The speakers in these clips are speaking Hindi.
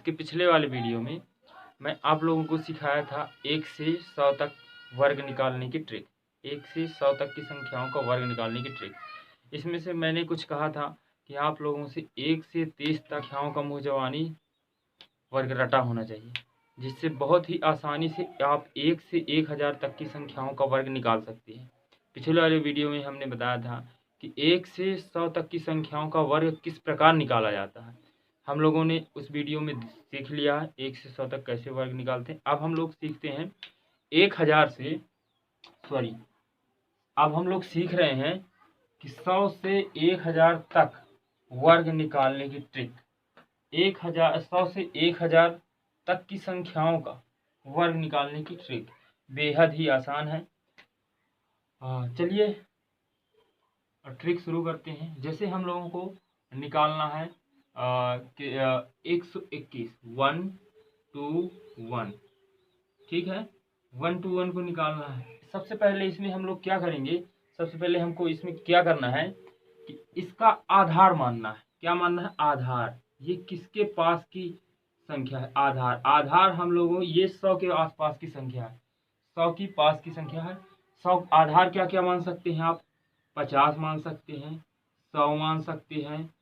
इसके पिछले वाले वीडियो में मैं आप लोगों को सिखाया था 1 से 100 तक वर्ग निकालने की ट्रिक। 1 से 100 तक की संख्याओं का वर्ग निकालने की ट्रिक। इसमें से मैंने कुछ कहा था कि आप लोगों से 1 से 30 तक संख्याओं का मुँह जबानी वर्ग रटा होना चाहिए, जिससे बहुत ही आसानी से आप 1 से 1000 तक की संख्याओं का वर्ग निकाल सकते हैं। पिछले वाले वीडियो में हमने बताया था कि 1 से 100 तक की संख्याओं का वर्ग किस प्रकार निकाला जाता है। हम लोगों ने उस वीडियो में सीख लिया है 1 से 100 तक कैसे वर्ग निकालते हैं। अब हम लोग सीखते हैं 1000 से अब हम लोग सीख रहे हैं कि 100 से 1000 तक वर्ग निकालने की ट्रिक। 100 से 1000 तक की संख्याओं का वर्ग निकालने की ट्रिक बेहद ही आसान है। चलिए ट्रिक शुरू करते हैं। जैसे हम लोगों को निकालना है 121 1 2 1, ठीक है। 1 2 1 को निकालना है। सबसे पहले इसमें हम लोग क्या करेंगे, सबसे पहले हमको इसमें क्या करना है कि इसका आधार मानना है। क्या मानना है? आधार। ये किसके पास की संख्या है? आधार हम लोगों ये 100 के आसपास की संख्या है, 100 की पास की संख्या है। 100 आधार क्या क्या मान सकते हैं आप? 50 मान सकते हैं, 100 मान सकते हैं,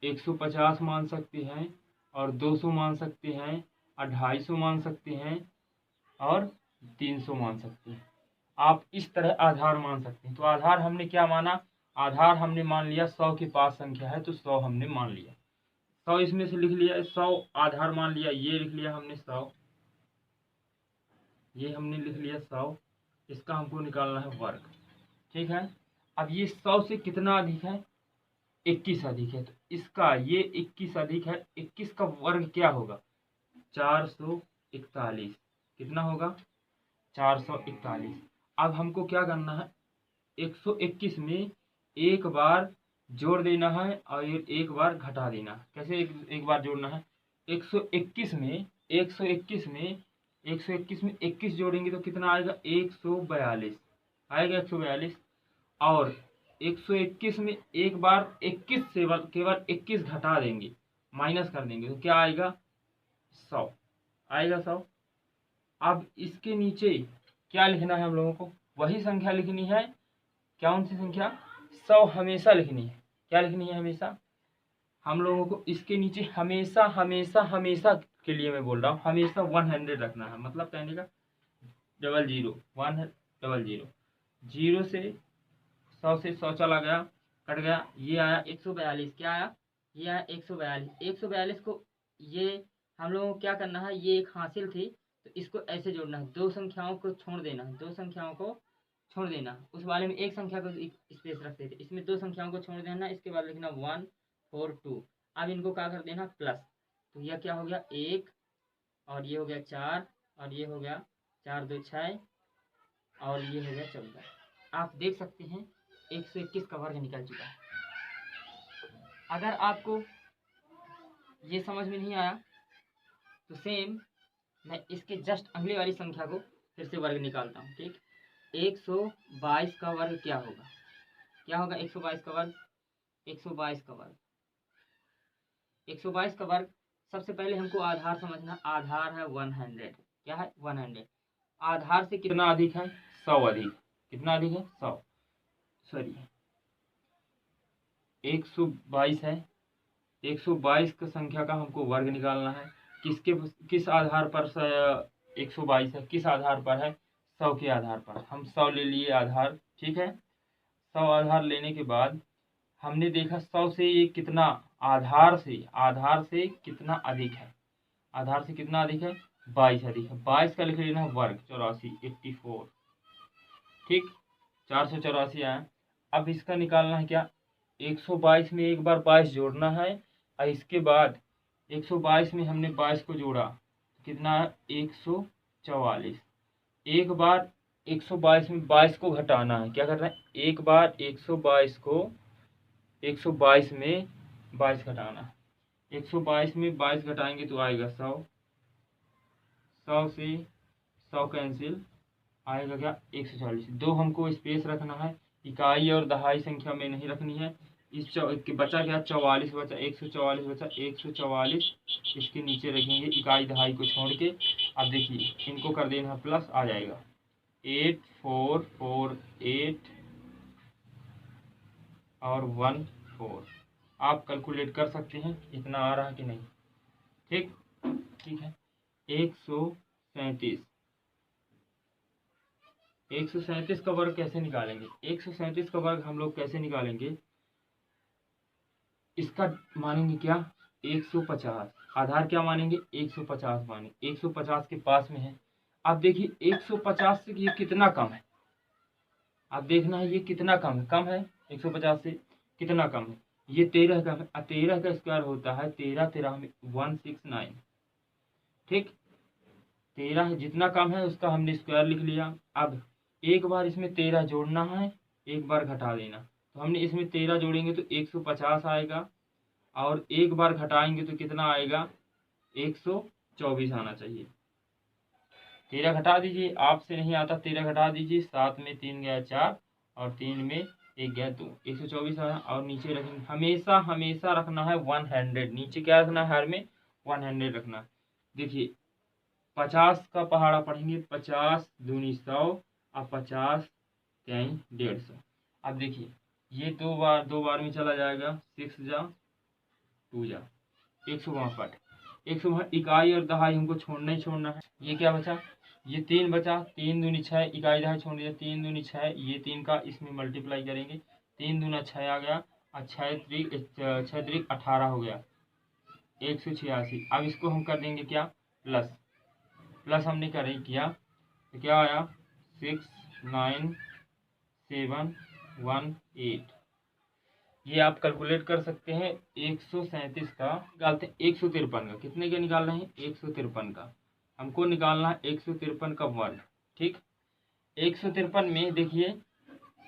150 मान सकते हैं, और 200 मान सकते हैं, और 250 मान सकते हैं, और 300 मान सकते हैं। आप इस तरह आधार मान सकते हैं। तो आधार हमने क्या माना? आधार हमने मान लिया 100 के पास संख्या है, तो 100 हमने मान लिया। 100 इसमें से लिख लिया, 100 आधार मान लिया, ये लिख लिया हमने 100, ये हमने लिख लिया 100। इसका हमको निकालना है वर्ग, ठीक है। अब ये 100 से कितना अधिक है? 21 अधिक है। तो इसका ये 21 अधिक है, 21 का वर्ग क्या होगा? 441। कितना होगा? 441। अब हमको क्या करना है? 121 में एक बार जोड़ देना है और एक बार घटा देना है। कैसे एक बार जोड़ना है? 121 में 21 जोड़ेंगे तो कितना आएगा? 142 आएगा, 142। और 121 में एक बार 21 से केवल 21 घटा देंगे, माइनस कर देंगे, तो क्या आएगा? 100 आएगा, 100। अब इसके नीचे क्या लिखना है हम लोगों को? वही संख्या लिखनी है। कौन सी संख्या? 100 हमेशा लिखनी है। क्या लिखनी है? हमेशा। हम लोगों को इसके नीचे हमेशा हमेशा हमेशा के लिए मैं बोल रहा हूँ, हमेशा 100 रखना है। मतलब कहने का 00 100 0 से 100 से 100 चला गया, कट गया, ये आया 142। क्या आया? ये आया 142। 142 को ये हम लोगों को क्या करना है? ये एक हासिल थी, तो इसको ऐसे जोड़ना है। दो संख्याओं को छोड़ देना है, दो संख्याओं को छोड़ देना। उस वाले में एक संख्या को स्पेस रखते थे, इसमें दो संख्याओं को छोड़ देना। इसके बाद लिखना 142। अब इनको क्या कर देना? प्लस। तो यह क्या हो गया? 1, और ये हो गया 4, और ये हो गया 4 2 6, और ये हो गया 14। आप देख सकते हैं 121 का वर्ग निकल चुका है। अगर आपको ये समझ में नहीं आया तो सेम मैं इसके जस्ट अगली वाली संख्या को फिर से वर्ग निकालता हूँ, ठीक। 122 का वर्ग क्या होगा? क्या होगा 122 का वर्ग? 122 का वर्ग 122 का वर्ग सबसे पहले हमको आधार समझना। आधार है 100। क्या है? 100। आधार से कितना अधिक है? 100 अधिक। कितना अधिक है? 100 सॉरी 122 है। 122 की संख्या का हमको वर्ग निकालना है। किस आधार पर 122 है? किस आधार पर है? 100 के आधार पर। हम 100 ले लिए आधार, ठीक है। 100 आधार लेने के बाद हमने देखा 100 से ये कितना आधार से कितना अधिक है? आधार से कितना अधिक है? 22 अधिक है। 22 का लिख लेना है वर्ग, 84 84, ठीक। 484 आया। अब इसका निकालना है क्या? 122 में एक बार 22 जोड़ना है, और इसके बाद 122 में हमने 22 को जोड़ा, कितना है? 144। एक बार 122 में 22 को घटाना है। क्या करना है? एक बार 122 को 122 में 22 घटाना है। 122 में 22 घटाएंगे तो आएगा 100। 100 से 100 कैंसिल, आएगा क्या? 140। दो हमको स्पेस रखना है, इकाई और दहाई संख्या में नहीं रखनी है। बचा क्या, 44 बचा, 144 बचा, 144 इसके नीचे रखेंगे इकाई दहाई को छोड़ के। अब देखिए इनको कर देना प्लस, आ जाएगा 8448 और 14। आप कैलकुलेट कर सकते हैं इतना आ रहा कि नहीं। ठीक ठीक है। 137 137 का वर्ग कैसे निकालेंगे, 137 का वर्ग हम लोग कैसे निकालेंगे, इसका मानेंगे क्या 150, आधार क्या मानेंगे 150 मानेंगे, 150 के पास में है। अब देखिए 150 से ये कितना कम है, अब देखना है ये कितना कम है 150 से कितना कम है, ये 13 कम है। 13 का स्क्वायर होता है 13 13 में 169। ठीक, 13 जितना कम है उसका हमने स्क्वायर लिख लिया। अब एक बार इसमें 13 जोड़ना है, एक बार घटा देना, तो हमने इसमें 13 जोड़ेंगे तो 150 आएगा, और एक बार घटाएंगे तो कितना आएगा 124 आना चाहिए। 13 घटा दीजिए, आपसे नहीं आता 13 घटा दीजिए, 7 में 3 गया 4 और 3 में 1 गया 2, 124 आया। और नीचे रखेंगे हमेशा हमेशा रखना है 100, नीचे क्या रखना है हर में 100 रखना है। देखिए 50 का पहाड़ा पढ़ेंगे, 50 दूनी 100 और 50 त्याई 150। अब देखिए ये दो बार में चला जाएगा, 6 जा 2 जा 162, 162 इकाई और दहाई हमको छोड़ना ही छोड़ना है। ये क्या बचा, ये 3 बचा, 3 दूनी 6 इकाई दहाई छोड़ दिया, 3 दूनी 6, ये 3 का इसमें मल्टीप्लाई करेंगे, 3 दूना 6 आ गया और 6 त्रिक 18 हो गया 186। अब इसको हम कर देंगे क्या प्लस, हमने किया तो क्या आया 69718। ये आप कैलकुलेट कर सकते हैं। 137 का निकालते हैं, 153 का कितने का निकाल रहे हैं 153 का हमको निकालना है, 153 का वर्ग। ठीक, 153 में देखिए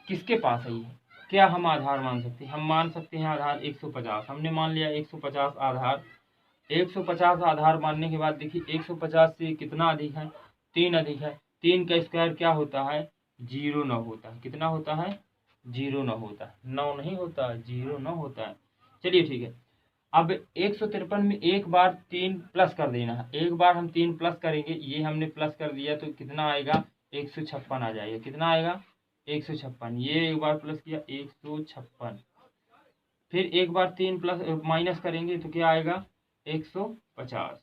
किसके पास है ये, क्या हम आधार मान सकते हैं, हम मान सकते हैं आधार 150, हमने मान लिया 150 आधार। 150 आधार मानने के बाद देखिए 150 से कितना अधिक है 3 अधिक है, 3 का स्क्वायर क्या होता है 09 होता है, कितना होता है 09 होता है, 9 नहीं होता, 09 होता है। चलिए ठीक है। अब 153 में एक बार 3 प्लस कर देना है, एक बार हम 3 प्लस करेंगे, ये हमने प्लस कर दिया तो कितना आएगा 156 आ जाएगा, कितना आएगा 156, ये एक बार प्लस किया 156, फिर एक बार 3 प्लस माइनस करेंगे तो क्या आएगा 150,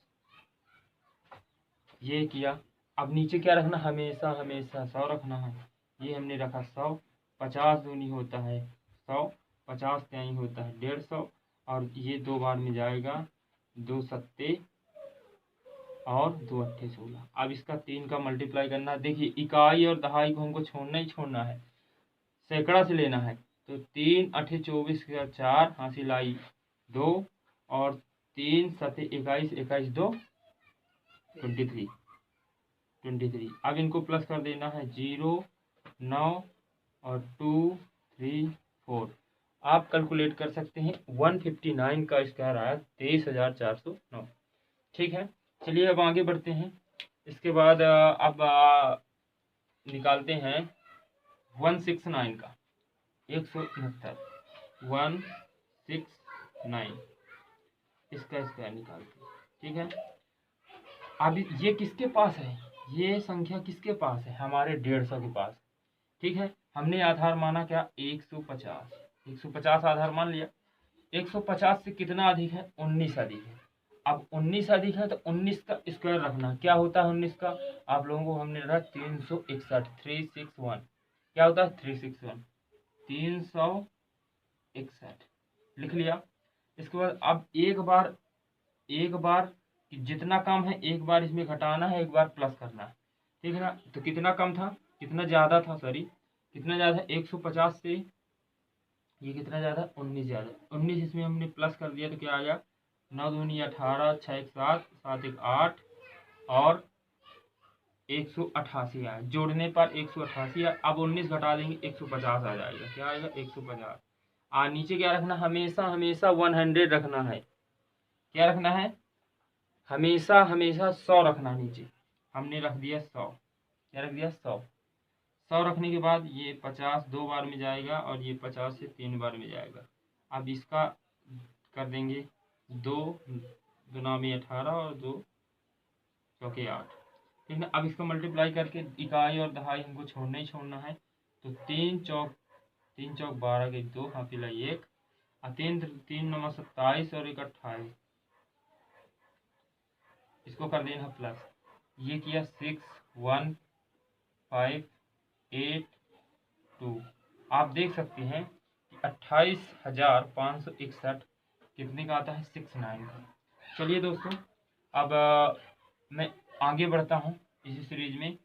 ये किया। अब नीचे क्या रखना, हमेशा हमेशा 100 रखना है, ये हमने रखा 100, 50 दूनी होता है 100, 50 त्याई होता है 150, और ये 2 बार में जाएगा 2 सत्ते और 2 अट्ठे 16। अब इसका 3 का मल्टीप्लाई करना है, देखिए इकाई और दहाई को हमको छोड़ना ही छोड़ना है, सैकड़ा से लेना है, तो 3 अट्ठे 24 का 4 हासिल आई 2 और 3 सत्ते 21, 21 2 23। अब इनको प्लस कर देना है 0 9 और 2 3 4। आप कैलकुलेट कर सकते हैं 159 का स्क्वायर आया 23,409। ठीक है, चलिए अब आगे बढ़ते हैं। इसके बाद अब निकालते हैं 169 का 169 169 इसका स्क्वायर निकालते हैं। ठीक है, अब ये किसके पास है, ये संख्या किसके पास है, हमारे 150 के पास। ठीक है, हमने आधार माना क्या 150, 150 आधार मान लिया। 150 से कितना अधिक है 19 अधिक है। अब 19 अधिक है तो 19 का स्क्वायर रखना, क्या होता है 19 का, आप लोगों को हमने रखा 361, 361 क्या होता है 361, 361 लिख लिया। इसके बाद अब एक बार जितना कम है एक बार इसमें घटाना है, एक बार प्लस करना है। ठीक है ना, तो कितना कम था कितना ज़्यादा था, सॉरी कितना ज़्यादा 150 से ये कितना ज़्यादा 19 ज़्यादा, 19 इसमें हमने प्लस कर दिया तो क्या आ गया 9 दूनी 18, 6 1 7, 7 1 8 और 188 आया, जोड़ने पर 188। अब 19 घटा देंगे 150 आ जाएगा, क्या आएगा 150। नीचे क्या रखना, हमेशा हमेशा 100 रखना है, क्या रखना है हमेशा हमेशा 100 रखना, नीचे हमने रख दिया 100, क्या रख दिया 100 रखने के बाद ये 50 2 बार में जाएगा और ये 50 से 3 बार में जाएगा, अब इसका कर देंगे 2 गुना में 18 और 2 चौके 8, ठीक है। अब इसको मल्टीप्लाई करके इकाई और दहाई हमको छोड़ना ही छोड़ना है। तो 3 चौक 12 के 2 हासिल 1 और 3 9 27 और 1 28, इसको कर देना प्लस। ये किया 6 1 5 8 2। आप देख सकते हैं कि 28,561 कितने का आता है 69 का। चलिए दोस्तों, अब मैं आगे बढ़ता हूँ इसी सीरीज में।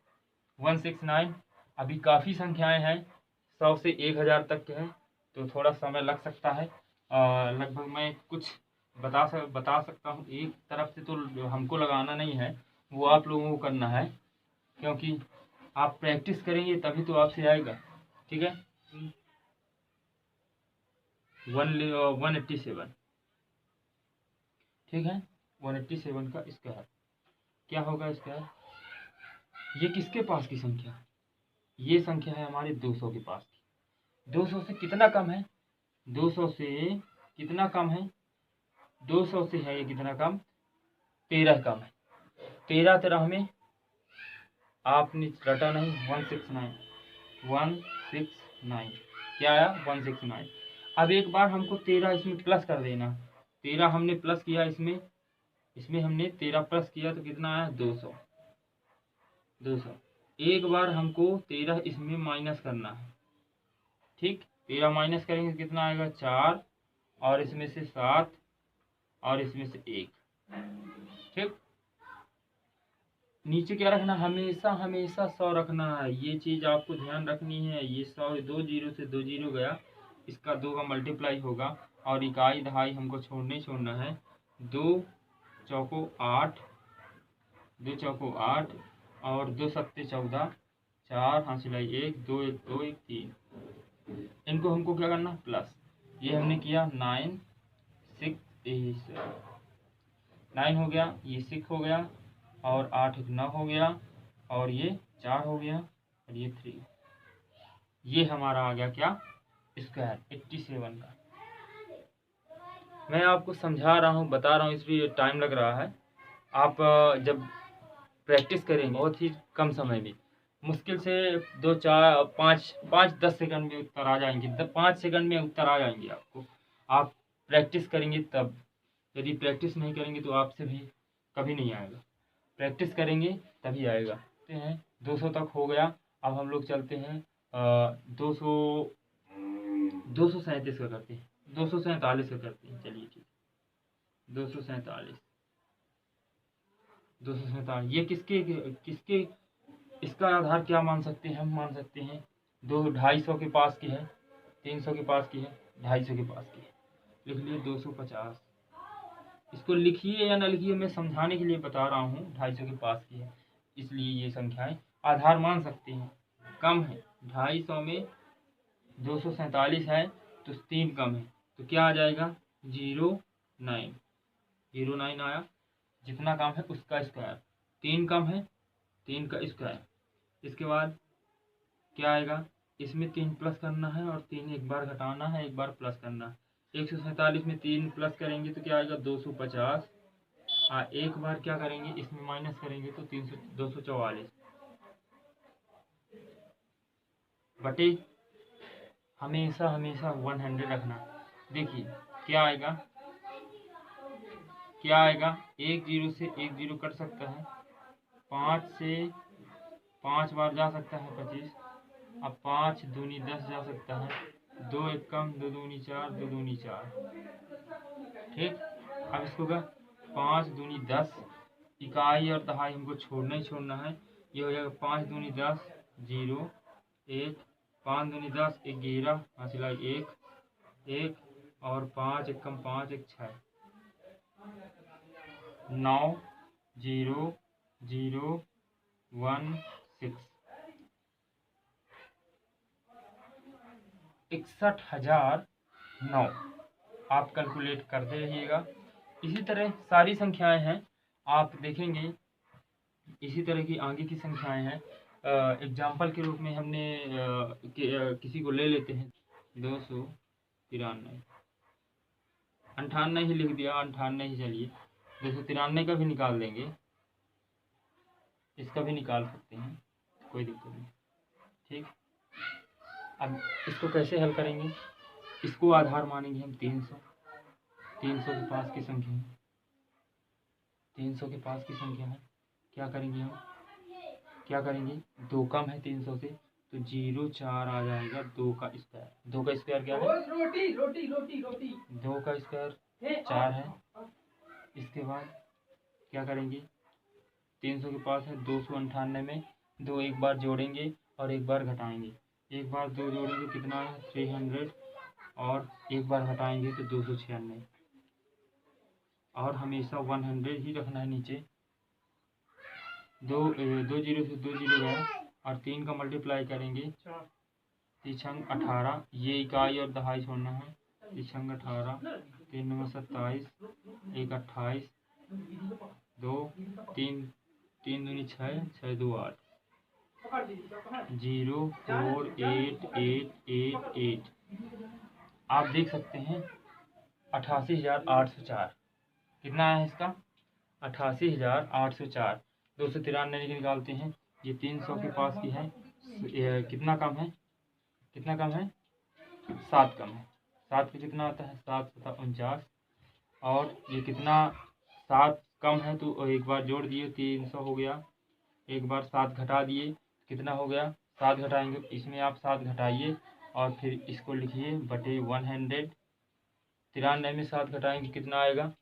169 अभी काफ़ी संख्याएं हैं, 100 से 1000 तक के हैं, तो थोड़ा समय लग सकता है। लगभग मैं कुछ बता सकता हूँ। एक तरफ से तो हमको लगाना नहीं है, वो आप लोगों को करना है, क्योंकि आप प्रैक्टिस करेंगे तभी तो आपसे आएगा, ठीक है। 187, ठीक है। 187 का स्क्वायर क्या होगा स्क्वायर? ये किसके पास की संख्या है? ये संख्या है हमारे 200 के पास की। 200 से कितना कम है? 200 से कितना कम है? 200 से है ये कितना कम? 13 कम है। 13 तरह में आपने रटा नहीं, 169 क्या आया? 169। अब एक बार हमको 13 इसमें प्लस कर देना। 13 हमने प्लस किया, इसमें हमने 13 प्लस किया तो कितना आया? 200। एक बार हमको 13 इसमें माइनस करना है, ठीक। 13 माइनस करेंगे कितना आएगा? 4 और इसमें से 7 और इसमें से 1, ठीक। नीचे क्या रखना? हमेशा 100 रखना है। ये चीज आपको ध्यान रखनी है। ये 100 2 जीरो से 2 जीरो गया, इसका 2 का मल्टीप्लाई होगा और इकाई दहाई हमको छोड़ना है। 2 चौको 8 और 2 सत्ते 14, 4 हासिल 1 2 1 2 1 3। इनको हमको क्या करना? प्लस। ये हमने किया 9 6 9 हो गया, ये 6 हो गया और 8 1 9 हो गया और ये 4 हो गया और ये 3। ये हमारा आ गया क्या? स्क्वायर 87 का। मैं आपको समझा रहा हूँ, बता रहा हूँ, इसलिए टाइम लग रहा है। आप जब प्रैक्टिस करेंगे बहुत ही कम समय में, मुश्किल से 2 4 5 10 सेकंड में उत्तर आ जाएंगे। 5 सेकंड में उत्तर आ जाएंगे आपको। आप प्रैक्टिस करेंगे तब। यदि प्रैक्टिस नहीं करेंगे तो आपसे भी कभी नहीं आएगा। प्रैक्टिस करेंगे तभी आएगा। 200 तक हो गया। अब हम लोग चलते हैं 237 का करते हैं, 247 का करते हैं। चलिए ठीक, 247 ये किसके इसका आधार क्या मान सकते हैं? हम मान सकते हैं 250 के पास की है, 300 के पास की है, 250 के पास की है। लिख लिए 250। इसको लिखिए या ना लिखिए, मैं समझाने के लिए बता रहा हूँ। 250 के पास की है, इसलिए ये संख्याएं आधार मान सकते हैं। कम है 250 में 247 है तो 3 कम है, तो क्या आ जाएगा? 09 आया। जितना कम है उसका स्क्वायर। 3 कम है, 3 का स्क्वायर। इसके बाद क्या आएगा? इसमें 3 प्लस करना है और 3 एक बार घटाना है, एक बार प्लस करना है। 147 में 3 प्लस करेंगे तो क्या आएगा? 250। एक बार क्या करेंगे? इसमें माइनस करेंगे तो 244 बटे हमेशा 100 रखना। देखिए क्या आएगा? 1 जीरो से 1 जीरो कट सकता है, 5 से 5 बार जा सकता है 25। अब 5 दूनी 10 जा सकता है, 2 एक कम, 2 दूनी 4, 2 दूनी 4, ठीक। अब इसको क्या? 5 दूनी 10, इकाई और दहाई हमको छोड़ना ही छोड़ना है। ये हो जाएगा 5 दूनी 10 0 1, 5 दूनी 10 11 हासिल 1 1 और 5 एक कम 5 1 6, 9 0 0 1 6, 61,009। आप कैलकुलेट करते रहिएगा। इसी तरह सारी संख्याएं हैं, आप देखेंगे इसी तरह की आगे की संख्याएं हैं। एग्जाम्पल के रूप में हमने किसी को ले लेते हैं 293। 98 ही लिख दिया, 98 ही। चलिए 293 का भी निकाल देंगे, इसका भी निकाल सकते हैं, कोई दिक्कत नहीं। ठीक, अब इसको कैसे हल करेंगे? इसको आधार मानेंगे हम 300। 300 के पास की संख्या है, 300 के पास की संख्या है। क्या करेंगे हम, क्या करेंगे? 2 कम है 300 से, तो 0,4 आ जाएगा। 2 का स्क्वायर, 2 का स्क्वायर क्या है? रोटी रोटी रोटी रोटी 2 का स्क्वायर 4 है। इसके बाद क्या करेंगे? 300 के पास है, 298 में 2 एक बार जोड़ेंगे और एक बार घटाएंगे। एक बार 2 जोड़ेंगे कितना है? 300, और एक बार हटाएंगे तो 296। और हमेशा 100 ही रखना है नीचे। 2 जीरो से 2 जीरो गया, और 3 का मल्टीप्लाई करेंगे, 3 18। ये इकाई और दहाई छोड़ना है। 3 18, 3 9 27, 1 28, 2 3 3 दूनी 6, 6 2 8, 0 4 8 8 8 8। आप देख सकते हैं 88,804 कितना है इसका? 88,804। 293 निकालते हैं, ये 300 के पास की है। कितना कम है? कितना कम है? 7 कम है। 7 का कितना आता है? 7 7 49। और ये कितना? 7 कम है तो एक बार जोड़ दिए, 300 हो गया। एक बार 7 घटा दिए, कितना हो गया? 7 घटाएंगे, इसमें आप 7 घटाइए और फिर इसको लिखिए बटे 100। 93 में 7 घटाएंगे कितना आएगा?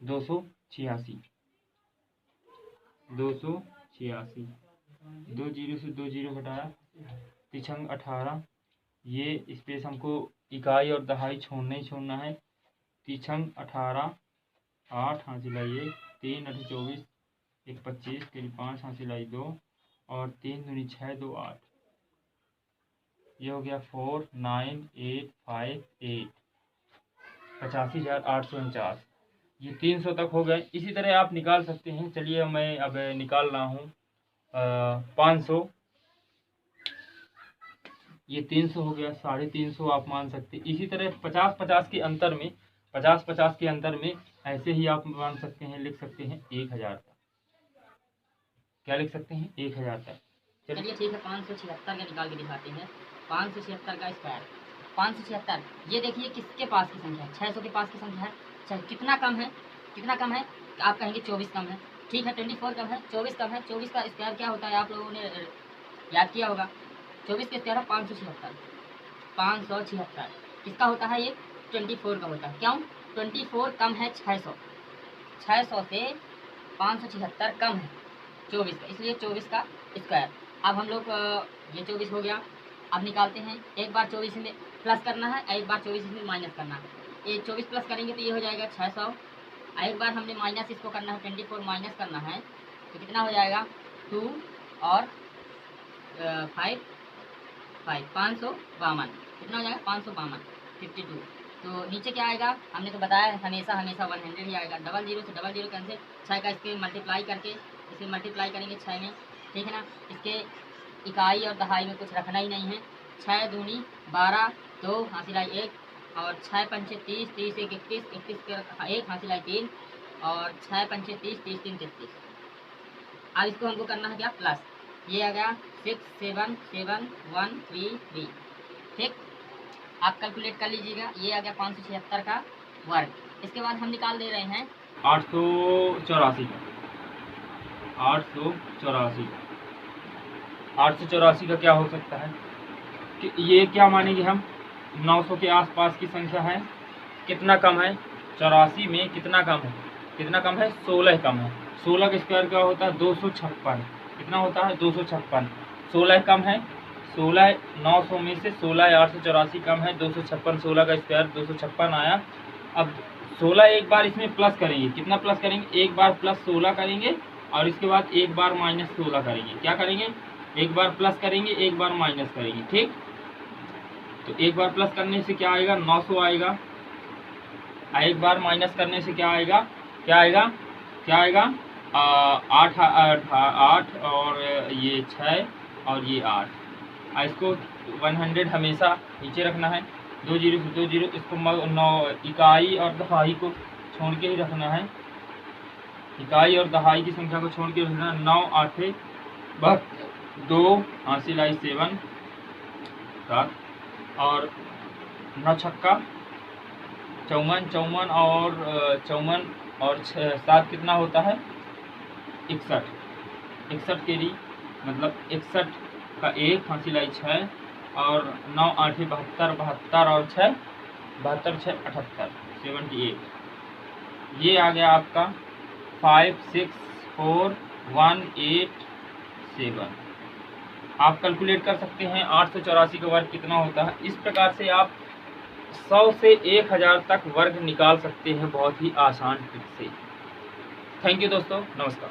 286। 286। 2 जीरो से 2 जीरो घटाया, 3 18। ये स्पेस हमको इकाई और दहाई छोड़ना ही छोड़ना है। 3 18, 8 हाथ सिलाई 3 8 24, 1 25, 3 5 हाथ सिलाई 2, और 3 दूनी 6 2 8। ये हो गया 49858, 85,849। ये 300 तक हो गए। इसी तरह आप निकाल सकते हैं। चलिए मैं अब निकाल रहा हूँ 500। ये 300 हो गया, 350 आप मान सकते हैं। इसी तरह 50-50 के अंतर में, 50-50 के अंतर में ऐसे ही आप मान सकते हैं, लिख सकते हैं 1000 तक। क्या लिख सकते हैं? 1000 तक। चलिए ठीक है, 576 का निकाल के दिखाते हैं। 576 का स्क्वायर, 576। ये देखिए किसके पास की संख्या है? 600 के पास की संख्या है। कितना कम है? कितना कम है? आप कहेंगे 24 कम है। ठीक है, 24 कम है, 24 कम है। 24 का स्क्वायर क्या होता है? आप लोगों ने याद किया होगा। 24 का स्क्वायर है 576। 576 किसका होता है? ये 24 का होता है। क्यों? 24 कम है 600। 600 से 576 कम है 24 का, इसलिए 24 का स्क्वायर। अब हम लोग ये 24 हो गया। अब निकालते हैं। एक बार 24 में प्लस करना है, एक बार 24 में माइनस करना है। ये 24 प्लस करेंगे तो ये हो जाएगा 600। एक बार हमने माइनस इसको करना है, 24 माइनस करना है, तो कितना हो जाएगा? 2 और 5 552। कितना हो जाएगा? 552, 52। तो नीचे क्या आएगा? हमने तो बताया है हमेशा 100 ही आएगा। 00 से 00 कैंसिल, 6 का इसके मल्टीप्लाई करके, इसे मल्टीप्लाई करेंगे 6 में, ठीक है ना। इसके इकाई और दहाई में कुछ रखना ही नहीं है। 6 दूनी 12, 2 हासिलाई 1, और 6 पंचे 30, 30 1 31, 31 के 1 हासिलाई 3, और 6 पंचे 30, 30 3 33। अब इसको हमको करना है क्या? प्लस। ये आ गया 677,133। ठीक, आप कैलकुलेट कर लीजिएगा। ये आ गया 576 का वर्ग। इसके बाद हम निकाल दे रहे हैं 884 का। 884 का क्या हो सकता है कि ये क्या मानेंगे हम? 900 के आसपास की संख्या है। कितना कम है? 84 में कितना कम है? कितना कम है? 16 कम है। 16 का स्क्वायर क्या होता है? 256। कितना होता है? 256। 16 कम है। 16 900 में से 16 884 कम है 256। 16 का स्क्वायर 256 आया। अब 16 एक बार इसमें प्लस करेंगे। कितना प्लस करेंगे? एक बार प्लस 16 करेंगे, और इसके बाद एक बार माइनस 16 करेंगे। क्या करेंगे? एक बार प्लस करेंगे, एक बार माइनस करेंगे। ठीक, तो एक बार प्लस करने से क्या आएगा? 900 आएगा। एक बार माइनस करने से क्या आएगा? क्या आएगा? क्या आएगा? 8 और ये 6 और ये 8। इसको 100 हमेशा नीचे रखना है। 2 जीरो से 2 जीरो, इसको 9 इकाई और दहाई को छोड़ के ही रखना है। इकाई और दहाई की संख्या को छोड़ के रखना। 9 आठे 2 हासिल आई 7 और 9 छक्का 54 और 7 कितना होता है 61 के लिए, मतलब 61 का 1 हासिल आई 6 और 9 आठे 72 और 6 72 6 78 78। ये आ गया आपका 5 6 4 1 8 7। आप कैलकुलेट कर सकते हैं 884 का वर्ग कितना होता है। इस प्रकार से आप 100 से 1000 तक वर्ग निकाल सकते हैं बहुत ही आसान ट्रिक से। थैंक यू दोस्तों, नमस्कार।